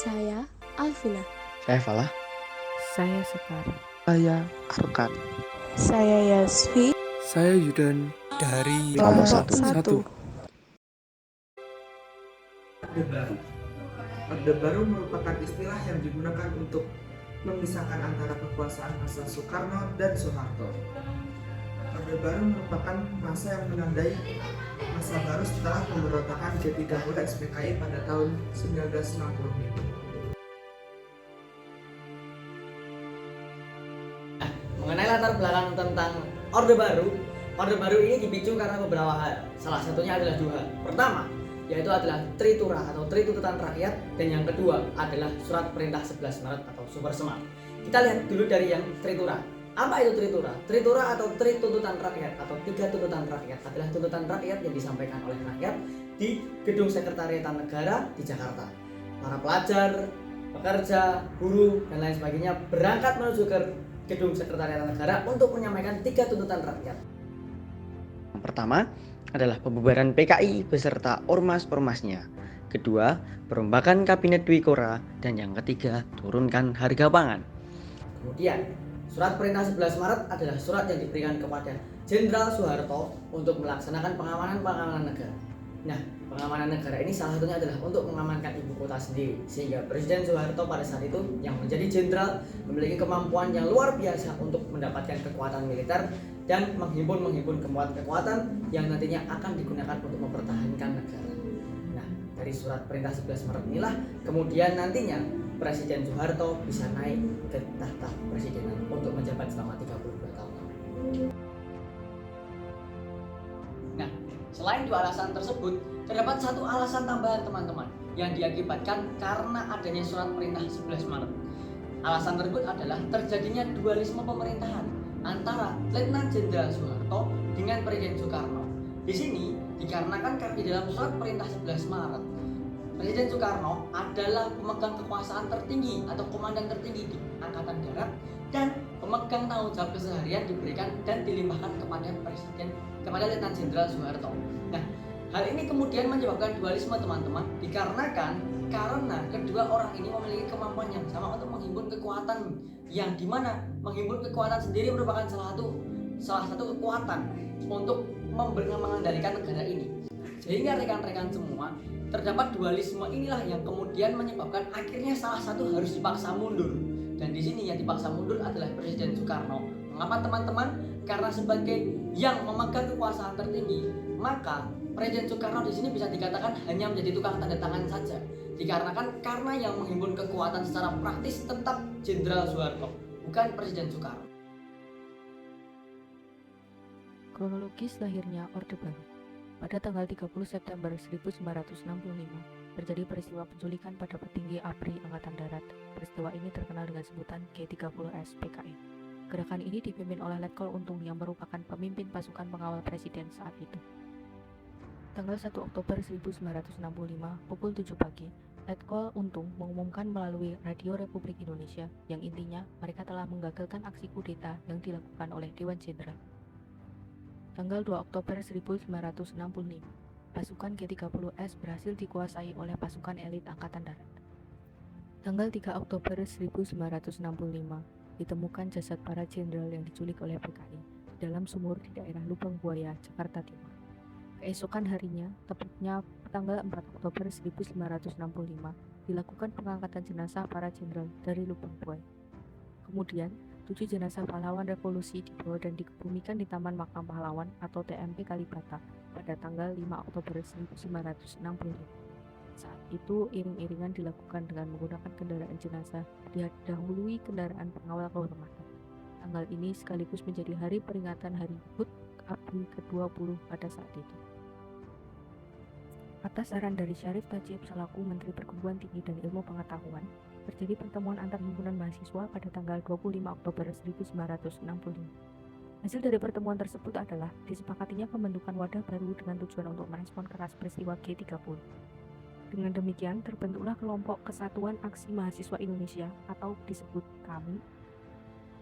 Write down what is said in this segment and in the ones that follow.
Saya Alvina. Saya Falah. Saya Sekar. Saya Arkan. Saya Yasvi. Saya Yudan dari Kelompok satu. Orde Baru. Orde Baru merupakan istilah yang digunakan untuk memisahkan antara kekuasaan masa Soekarno dan Soeharto. Orde Baru merupakan masa yang menandai masa baru setelah pemberontakan G30 SPKI pada tahun 1965. Mengenai latar belakang tentang Orde Baru ini dipicu karena beberapa hal. Salah satunya adalah dua. Pertama, yaitu adalah Tritura atau Tri Tuntutan Rakyat, dan yang kedua adalah Surat Perintah 11 Maret atau Super Semar. Kita lihat dulu dari yang Tritura. Apa itu Tritura? Tritura atau Tri Tuntutan Rakyat atau tiga tuntutan rakyat adalah tuntutan rakyat yang disampaikan oleh rakyat di Gedung Sekretariatan Negara di Jakarta. Para pelajar, pekerja, buruh, dan lain sebagainya berangkat menuju ke Gedung Sekretariatan Negara untuk menyampaikan tiga tuntutan rakyat. Yang pertama adalah pembubaran PKI beserta ormas-ormasnya. Kedua, perombakan Kabinet Dwi Kora. Dan yang ketiga, turunkan harga pangan. Kemudian, Surat Perintah 11 Maret adalah surat yang diberikan kepada Jenderal Soeharto untuk melaksanakan pengamanan negara. Nah, pengamanan negara ini salah satunya adalah untuk mengamankan ibu kota sendiri, sehingga Presiden Soeharto pada saat itu yang menjadi jenderal memiliki kemampuan yang luar biasa untuk mendapatkan kekuatan militer dan menghimpun kekuatan yang nantinya akan digunakan untuk mempertahankan negara. Nah, dari Surat Perintah 11 Maret inilah kemudian nantinya Presiden Soeharto bisa naik ke tahta presidenan untuk menjabat selama 32 tahun. Nah, selain dua alasan tersebut, terdapat satu alasan tambahan teman-teman yang diakibatkan karena adanya Surat Perintah 11 Maret. Alasan tersebut adalah terjadinya dualisme pemerintahan antara Letnan Jenderal Soeharto dengan Presiden Soekarno. Di sini dikarenakan karena di dalam Surat Perintah 11 Maret, Presiden Soekarno adalah pemegang kekuasaan tertinggi atau komandan tertinggi di Angkatan Darat, dan pemegang tanggung jawab keseharian diberikan dan dilimpahkan kepada Letnan Jenderal Soeharto. Nah, hal ini kemudian menyebabkan dualisme teman-teman, dikarenakan karena kedua orang ini memiliki kemampuan yang sama untuk menghimpun kekuatan, yang dimana menghimpun kekuatan sendiri merupakan salah satu kekuatan untuk mengendalikan negara ini. Sehingga rekan-rekan semua, terdapat dualisme inilah yang kemudian menyebabkan akhirnya salah satu harus dipaksa mundur. Dan di sini yang dipaksa mundur adalah Presiden Soekarno. Mengapa teman-teman? Karena sebagai yang memegang kekuasaan tertinggi, maka Presiden Soekarno di sini bisa dikatakan hanya menjadi tukang tanda tangan saja. Dikarenakan karena yang menghimpun kekuatan secara praktis tetap Jenderal Soeharto, bukan Presiden Soekarno. Kronologis lahirnya Orde Baru. Pada tanggal 30 September 1965, terjadi peristiwa penculikan pada petinggi ABRI Angkatan Darat. Peristiwa ini terkenal dengan sebutan G30S PKI. Gerakan ini dipimpin oleh Letkol Untung yang merupakan pemimpin pasukan pengawal presiden saat itu. Tanggal 1 Oktober 1965, pukul 7 pagi, Letkol Untung mengumumkan melalui Radio Republik Indonesia yang intinya mereka telah menggagalkan aksi kudeta yang dilakukan oleh Dewan Jenderal. Tanggal 2 Oktober 1965, pasukan G30S berhasil dikuasai oleh pasukan elit Angkatan Darat. Tanggal 3 Oktober 1965, ditemukan jasad para jenderal yang diculik oleh PKI di dalam sumur di daerah Lubang Buaya, Jakarta Timur. Keesokan harinya, tepatnya tanggal 4 Oktober 1965, dilakukan pengangkatan jenazah para jenderal dari Lubang Buaya. Kemudian, 7 jenazah pahlawan revolusi dibawa dan dikebumikan di Taman Makam Pahlawan atau TMP Kalibata pada tanggal 5 Oktober 1965. Saat itu iring-iringan dilakukan dengan menggunakan kendaraan jenazah didahului kendaraan pengawal kehormatan. Tanggal ini sekaligus menjadi hari peringatan Hari HUT ABRI ke-20 pada saat itu. Atas saran dari Syarif Tajib selaku Menteri Perguruan Tinggi dan Ilmu Pengetahuan, terjadi pertemuan antar himpunan mahasiswa pada tanggal 25 Oktober 1965. Hasil dari pertemuan tersebut adalah disepakatinya pembentukan wadah baru dengan tujuan untuk merespon keras peristiwa G30. Dengan demikian, terbentuklah kelompok Kesatuan Aksi Mahasiswa Indonesia atau disebut KAMI.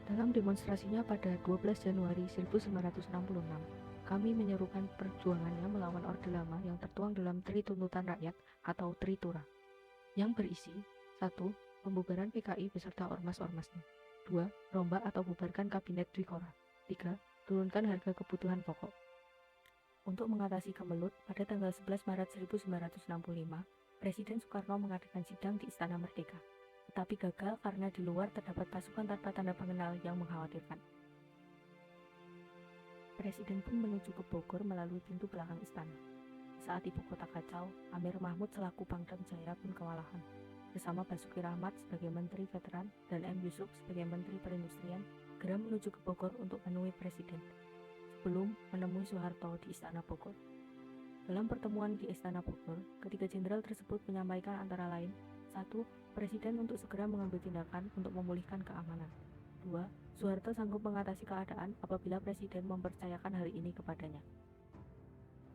Dalam demonstrasinya pada 12 Januari 1966, kami menyerukan perjuangannya melawan Orde Lama yang tertuang dalam Tri Tuntutan Rakyat atau Tritura, yang berisi 1. Pembubaran PKI beserta ormas-ormasnya. 2. Rombak atau bubarkan Kabinet Dwikora. 3. Turunkan harga kebutuhan pokok. Untuk mengatasi kemelut, pada tanggal 11 Maret 1965, Presiden Soekarno mengadakan sidang di Istana Merdeka, tetapi gagal karena di luar terdapat pasukan tanpa tanda pengenal yang mengkhawatirkan. Presiden pun menuju ke Bogor melalui pintu belakang istana. Saat ibu kota kacau, Amir Mahmud selaku Pangdam Jaya pun kewalahan. Bersama Basuki Rahmat sebagai Menteri Veteran dan M. Yusuf sebagai Menteri Perindustrian, segera menuju ke Bogor untuk menemui Presiden, sebelum menemui Soeharto di Istana Bogor. Dalam pertemuan di Istana Bogor, ketiga jenderal tersebut menyampaikan antara lain: 1. Presiden untuk segera mengambil tindakan untuk memulihkan keamanan. 2. Soeharto sanggup mengatasi keadaan apabila Presiden mempercayakan hal ini kepadanya.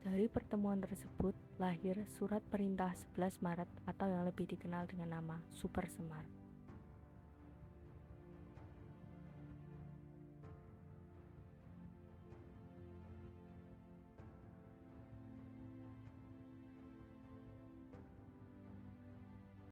Dari pertemuan tersebut lahir Surat Perintah 11 Maret atau yang lebih dikenal dengan nama Super Semar.